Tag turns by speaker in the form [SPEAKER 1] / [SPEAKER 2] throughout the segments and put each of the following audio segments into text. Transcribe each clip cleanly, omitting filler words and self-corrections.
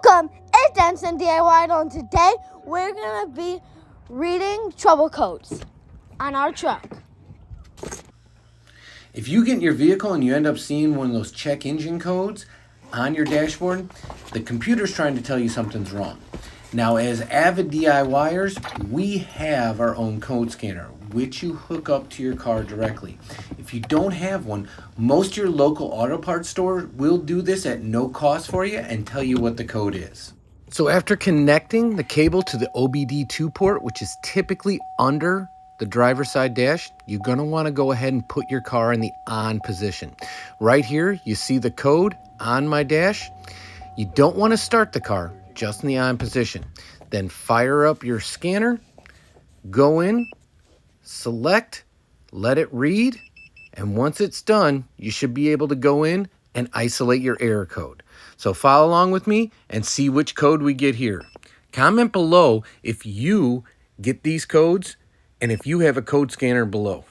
[SPEAKER 1] Welcome, it's Denson DIY, and today we're going to be reading trouble codes on our truck.
[SPEAKER 2] If you get in your vehicle and you end up seeing one of those check engine codes on your dashboard, the computer's trying to tell you something's wrong. Now, as avid DIYers, we have our own code scanner, which you hook up to your car directly. If you don't have one, most of your local auto parts store will do this at no cost for you and tell you what the code is. So after connecting the cable to the OBD-II port, which is typically under the driver's side dash, you're going to want to go ahead and put your car in the on position. Right here, you see the code on my dash. You don't want to start the car, just in the on position. Then fire up your scanner, go in, select, let it read, and once it's done, you should be able to go in and isolate your error code. So follow along with me and see which code we get here. Comment below if you get these codes and if you have a code scanner below.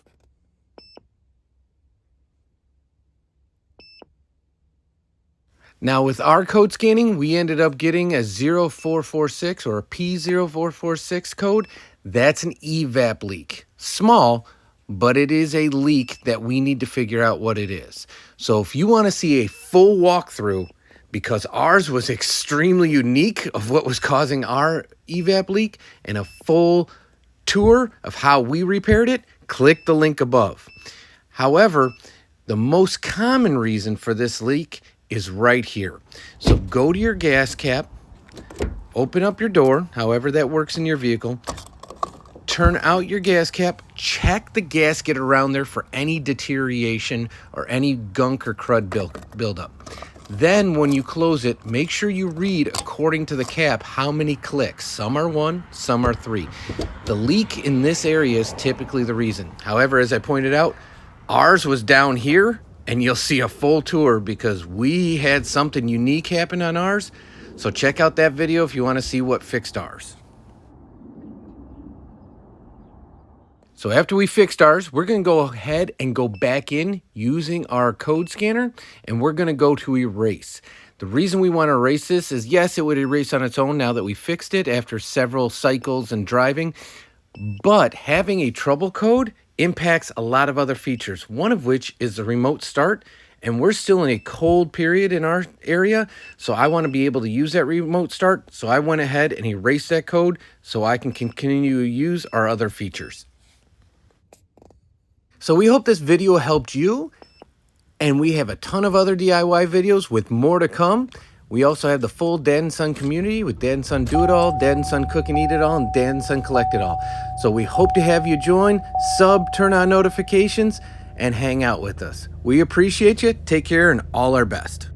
[SPEAKER 2] Now with our code scanning, we ended up getting a 0446 or a P0446 code. That's an evap leak. Small, but it is a leak that we need to figure out what it is. So if you want to see a full walkthrough, because ours was extremely unique of what was causing our evap leak, and a full tour of how we repaired it, click the link above. However, the most common reason for this leak is right here. So go to your gas cap, open up your door, however that works in your vehicle, turn out your gas cap, check the gasket around there for any deterioration or any gunk or crud buildup. Then when you close it, make sure you read according to the cap how many clicks. Some are 1, some are 3. The leak in this area is typically the reason. However, as I pointed out, ours was down here, and you'll see a full tour because we had something unique happen on ours. So check out that video if you want to see what fixed ours. So after we fixed ours, we're going to go ahead and go back in using our code scanner, and we're going to go to erase. The reason we want to erase this is, yes, it would erase on its own now that we fixed it after several cycles and driving, but having a trouble code impacts a lot of other features, one of which is the remote start, and we're still in a cold period in our area, so I want to be able to use that remote start, so I went ahead and erased that code so I can continue to use our other features. So we hope this video helped you, and we have a ton of other DIY videos with more to come. We also have the full Dad and Son community with Dad and Son Do It All, Dad and Son Cook and Eat It All, and Dad and Son Collect It All. So we hope to have you join, sub, turn on notifications, and hang out with us. We appreciate you. Take care and all our best.